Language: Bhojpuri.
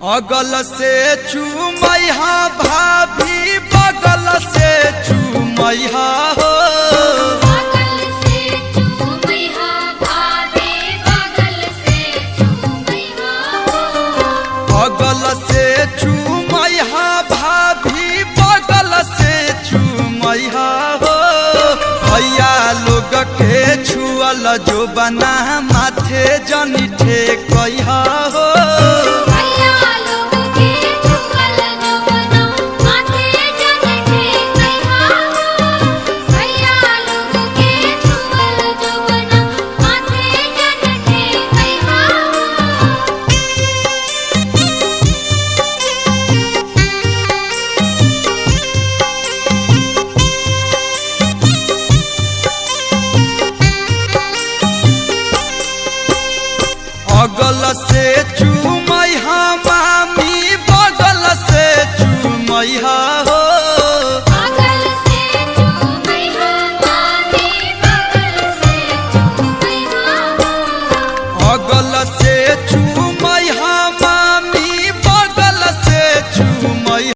अगल से चूमैहा भाभी बगल से चूमैहा हो। बगल से चूमैहा भाभी बगल से चूमैहा हो। अगल से चूमैहा भाभी बगल से चूमैहा हो। भैया लोग के छुअल जो बना माथे जनी ठेकैहा हो। अगल से चूमैहा मामी बगल से चूमैहा हो। बगल से चूमैहा मामी बगल से चूमैहा हो। अगल से